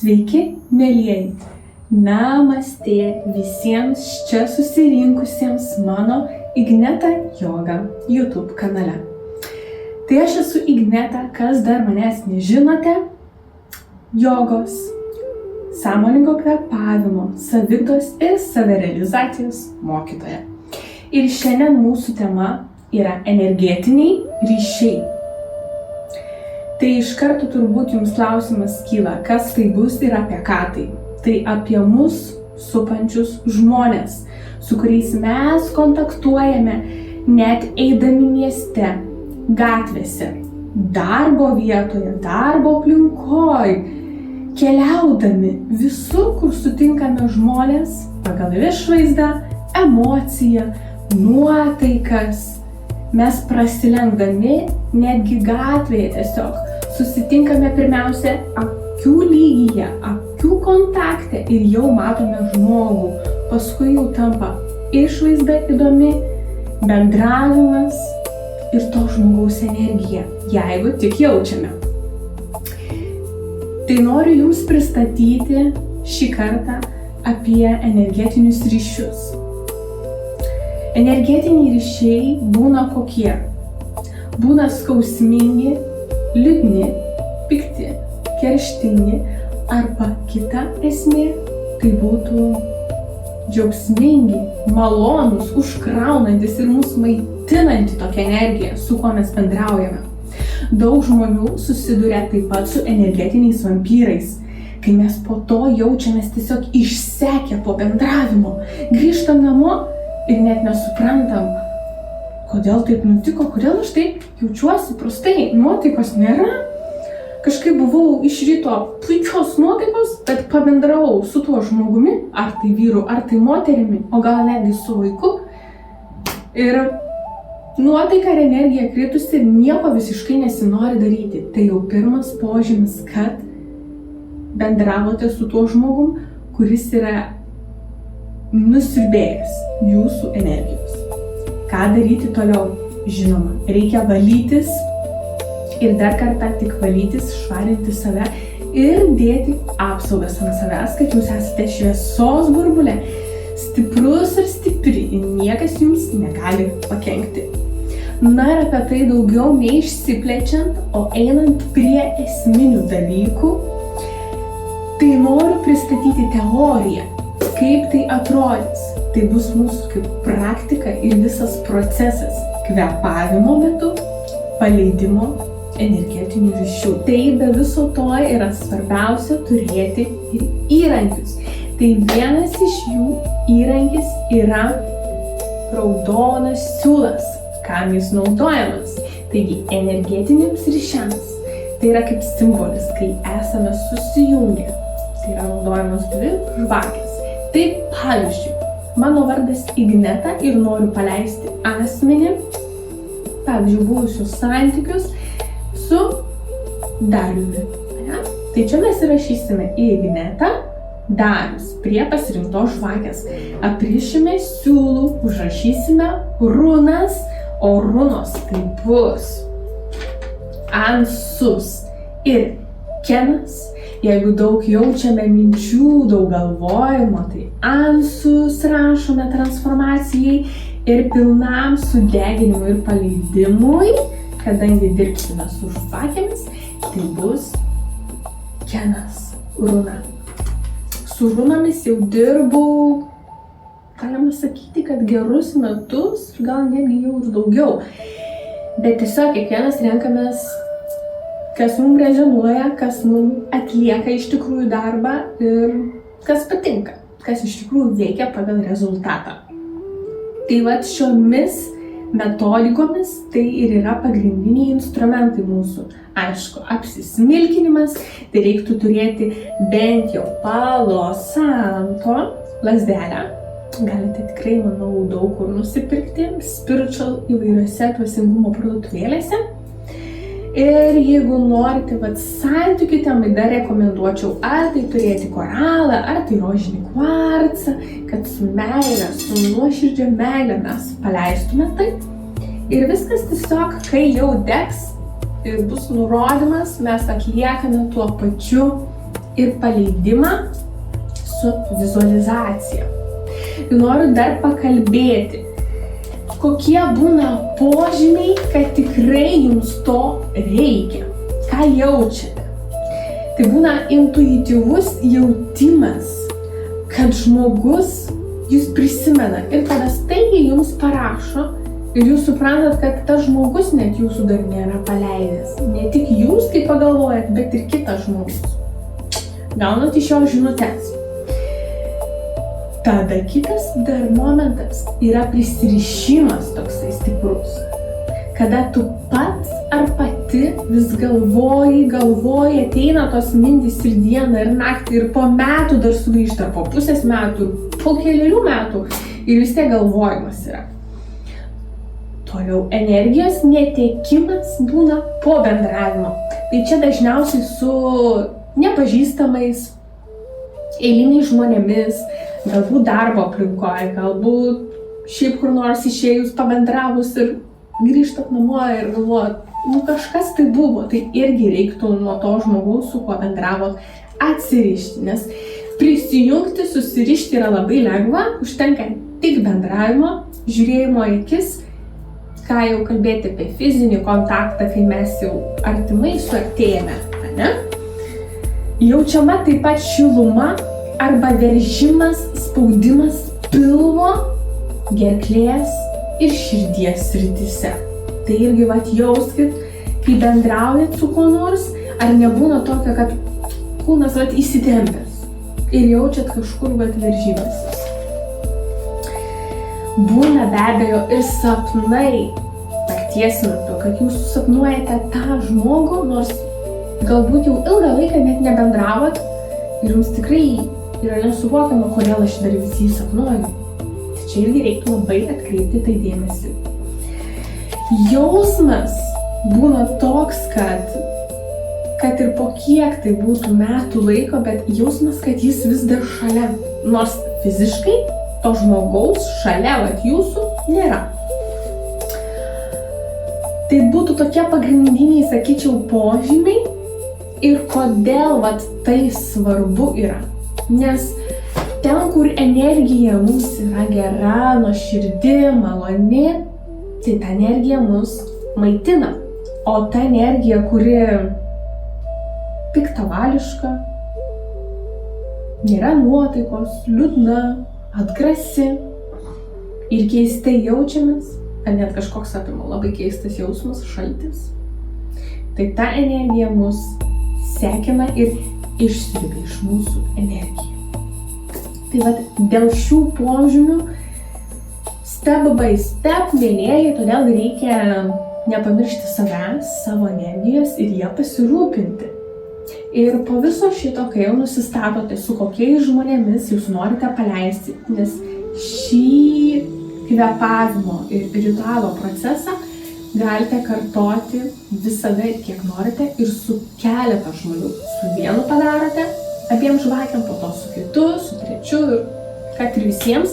Sveiki, mielieji! Namastė visiems čia susirinkusiems mano Igneta Yoga YouTube kanale. Tai aš esu Igneta, kas dar manęs nežinote, jogos, sąmoningo kvėpavimo, saviugdos ir savirealizacijos mokytoja. Ir šiandien mūsų tema yra energetiniai ryšiai. Tai iš karto turbūt jums klausimas kyla, kas tai bus ir apie ką tai. Tai apie mus supančius žmonės, su kuriais mes kontaktuojame net eidami mieste, gatvėse, darbo vietoje, darbo aplinkoj, keliaudami visur, kur sutinkame žmonės pagal išvaizdą, emociją, nuotaikas. Mes prasilenkdami netgi gatvėje tiesiog susitinkame pirmiausia akių lygyje, akių kontakte ir jau matome žmogų. Paskui jau tampa išvaizda įdomi, bendravimas ir to žmogaus energija, jeigu tik jaučiame. Tai noriu jums pristatyti šį kartą apie energetinius ryšius. Energetiniai ryšiai būna kokie? Būna skausmingi, liūdni, pikti, kerštingi arba kita esmė tai būtų džiaugsmingi, malonūs, užkraunantis ir mus maitinanti tokia energija, su kuo mes bendraujame. Daug žmonių susiduria taip pat su energetiniais vampyrais, kai mes po to jaučiamės tiesiog išsekę po bendravimo, grįžtam namo ir net nesuprantam, kodėl taip nutiko, kodėl aš taip jaučiuosi prastai, nuotaikos nėra. Kažkaip buvau iš ryto puikios nuotaikos, bet pabendravau su tuo žmogumi, ar tai vyru, ar tai moterimi, o gal netgi su vaiku. Ir nuotaika ir energija kritusi ir nieko visiškai nesinori daryti. Tai jau pirmas požymis, kad bendravote su tuo žmogum, kuris yra nusiurbėjęs jūsų energijos. Ką daryti toliau? Žinoma, reikia valytis ir dar kartą tik valytis, švarinti save ir dėti apsaugas ant savęs, kad jūs esate šviesos burbule, stiprus ir stipri ir niekas jums negali pakenkti. Na ir apie tai daugiau neišsiplečiant, o einant prie esminių dalykų, tai noriu pristatyti teoriją. Kaip tai atrodys? Tai bus mūsų kaip praktika ir visas procesas kvėpavimo metu, paleidimo energetinių ryšių. Tai be viso to yra svarbiausia turėti ir įrankius. Tai vienas iš jų įrankis yra raudonas siūlas, kam jis naudojamas. Taigi energetiniams ryšiams tai yra kaip simbolis, kai esame susijungę. Tai yra naudojamos dvi žvakės. Tai pavyzdžiui, mano vardas Igneta ir noriu paleisti asmenį, pavyzdžiui, buvusius santykius su Dariumi. Ja? Tai čia mes įrašysime Igneta, Darius prie pasirinktos žvakės. Aprišime siūlų, užrašysime runas, o runos tai bus Ansus ir Kenas. Jeigu daug jaučiame minčių, daug galvojimo, tai Ansus rašome transformacijai ir pilnam sudeginimui ir paleidimui, kadangi dirbsime su žvakėmis, tai bus Kenas, runa. Su runomis jau dirbau, galima sakyti, kad gerus metus, gal netgi jau ir daugiau. Bet tiesiog kiekvienas renkamės, kas mums rezonuoja, kas mums atlieka iš tikrųjų darbą ir kas patinka, kas iš tikrųjų veikia pagal rezultatą. Tai vat šiomis metodikomis tai ir yra pagrindiniai instrumentai mūsų. Aišku, apsismilkinimas, tai reiktų turėti bent jau Palo Santo lazdelę. Galite tikrai, manau, daug kur nusipirkti, spiritual įvairiose dvasingumo parduotuvėlėse. Ir jeigu norite santykių temai, dar rekomenduočiau ar tai turėti koralą, ar tai rožinį kvarcą, kad su meile, su nuoširdžia meile mes paleistume tai. Ir viskas tiesiog, kai jau degs ir bus nurodymas, mes atliekame tuo pačiu ir paleidimą su vizualizacija. Ir noriu dar pakalbėti, kokie būna požymiai, kad tikrai jums to reikia. Ką jaučiate? Tai būna intuityvus jautimas, kad žmogus jūs prisimena ir tada staigiai jums parašo ir jūs suprantat, kad tas žmogus net jūsų dar nėra paleidęs. Ne tik jūs, kaip pagalvojat, bet ir kitas žmogus. Gaunat iš jo žinutes. Tada kitas dar momentas yra prisirišimas toksai stiprus. Kada tu pats ar pati vis galvoji, ateina tos mintys ir dieną, ir naktį, ir po metų dar sugrįžta, po pusės metų, po kelių metų, ir vis tiek galvojimas yra. Toliau energijos netekimas būna po bendravimo. Tai čia dažniausiai su nepažįstamais, eiliniais žmonėmis, galbūt darbo aplinkoje, galbūt šiaip kur nors išėjus, pabendravus ir grįžtat namo ir galvojat, kažkas tai buvo, tai irgi reiktų nuo to žmogaus, su kuo bendravot, atsirišti, nes prisijungti, susirišti yra labai lengva, užtenka tik bendravimo, žiūrėjimo į akis, ką jau kalbėti apie fizinį kontaktą, kai mes jau artimai suartėjame, ne? Jaučiama taip pat šiluma arba veržimas, spaudimas pilvo, gerklės ir širdies srityse. Tai irgi jauskit, kai bendraujat su kuo nors, ar nebūna tokio, kad kūnas įsitempęs ir jaučiat kažkur veržimasis. Būna be abejo ir sapnai nakties metu, kad jūs sapnuojate tą žmogų, nors galbūt jau ilgą laiką net nebendravot ir jums tikrai yra nesuvokiama, kodėl aš dar vis jį sapnuoju. Tai čia irgi reiktų labai atkreipti tai dėmesį. Jausmas būna toks, kad ir po kiek tai būtų metų laiko, bet jausmas, kad jis vis dar šalia, nors fiziškai to žmogaus šalia jūsų nėra. Tai būtų tokie pagrindiniai, sakyčiau, požymiai ir kodėl tai svarbu yra. Nes ten, kur energija mums yra gera, nuoširdi, maloni, tai ta energija mus maitina. O ta energija, kuri piktavališka, nėra nuotaikos, liūdna, atgrasi ir keistai jaučiamės, ar net kažkoks apima labai keistas jausmas, šaltis, tai ta energija mus sekina ir išsiurbia iš mūsų energiją. Tai dėl šių požymių step by step, mėlėjai, todėl reikia nepamiršti savęs, savo energijos ir ją pasirūpinti. Ir po viso šito, kai jau nusistatote, su kokiais žmonėmis jūs norite paleisti, nes šį kvėpavimo ir ritualo procesą galite kartoti visada, kiek norite, ir su keletą žmonių. Su vienu padarote, abiem žvakėm, po to su kitu, su trečiu, kad ir visiems,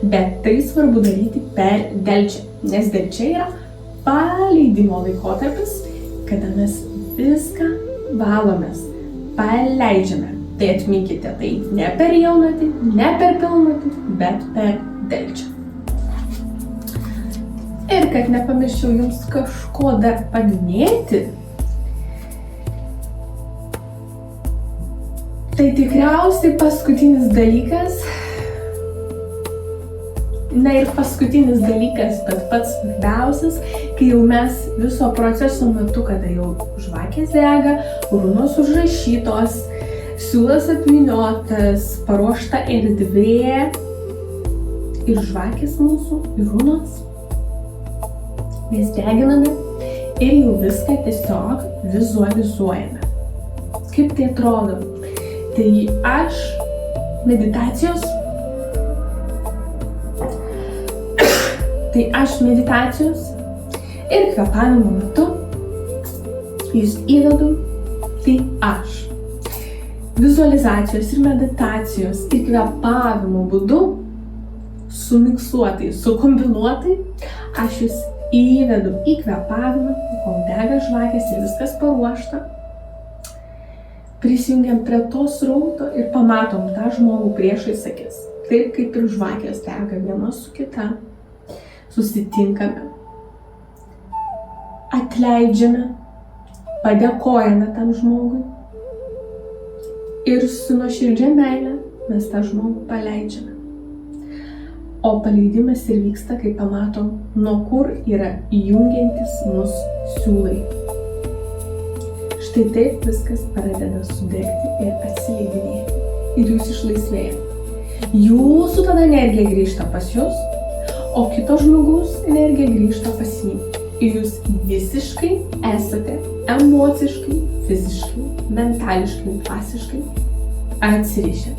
bet tai svarbu daryti per delčią, nes delčia yra paleidimo laikotarpis, kada mes viską valomės, paleidžiame. Tai atminkite, tai ne per jaunatį, ne per pilnatį, bet per delčią. Ir kad nepamirščiau jums kažko dar paminėti, tai tikriausiai paskutinis dalykas, bet pats svarbiausias, kai jau mes viso proceso metu, kada jau žvakės dega, runos užrašytos, siūlas apvyniotas, paruošta erdvė ir žvakės mūsų, ir runos, mes deginame ir jau viską tiesiog vizualizuojame. Kaip tai atrodo? Tai aš meditacijos ir kvėpavimo metu jūs įvedu, tai aš. Vizualizacijos ir meditacijos ir kvėpavimo būdu sumiksuotai, sukombinuotai, aš jūs įvedu į kvėpavimą, kol dega žvakės ir viskas paruošta. prisijungiam prie to srauto ir pamatom tą žmogų priešais akis. Taip kaip ir žvakės dega viena su kita. Susitinkame, atleidžiame, padėkojame tam žmogui ir su nuoširdžia meile mes tą žmogų paleidžiame. O paleidimas ir vyksta, kai pamatom, nuo kur yra įjungiantis mus siūlai. Štai taip viskas pradeda sudegti ir atsileidinėti. Ir jūs išlaisvėjate. Jūsų tada energija grįžta pas jūs, o kito žmogaus energija grįžta pas jį. Ir jūs visiškai esate emociškai, fiziškai, mentališkai, dvasiškai atsirišę.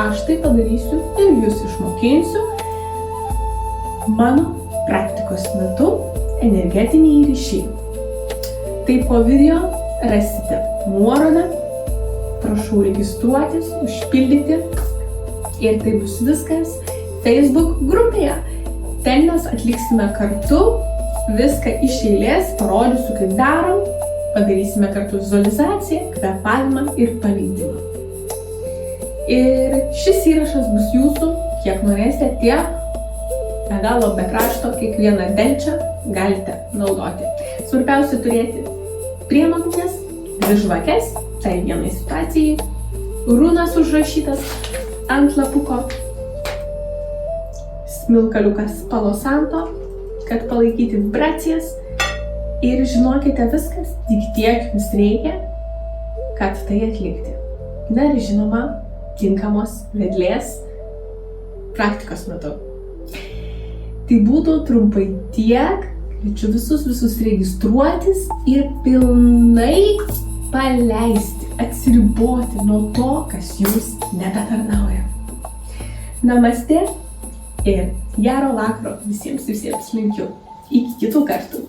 Aš tai padarysiu ir jūs išmokinsiu mano praktikos metu energetiniai ryšiai. Tai po video rasite nuorodą, prašau registruotis, užpildyti ir tai bus viskas Facebook grupėje. Ten mes atliksime kartu viską iš eilės, parodysiu, kaip darom, padarysime kartu vizualizaciją, kvėpavimą ir paleidimą. Ir šis įrašas bus jūsų, kiek norėsite, tiek be galo be krašto, kiekvieną delčią galite naudoti. Svarbiausia turėti priemonės, 2 žvakes, tai vienai situacijai, runas užrašytas ant lapuko, smilkaliukas Palo Santo, kad palaikyti vibracijas ir žinokite viskas, tik tiek jums reikia, kad tai atlikti. Na ir žinoma, tinkamos vedlės praktikos metu. Tai būtų trumpai tiek, kviečiu visus registruotis ir pilnai paleisti, atsiriboti nuo to, kas jums nebetarnauja. Namaste. Ir gero vakaro visiems linkiu. Iki kitų kartų.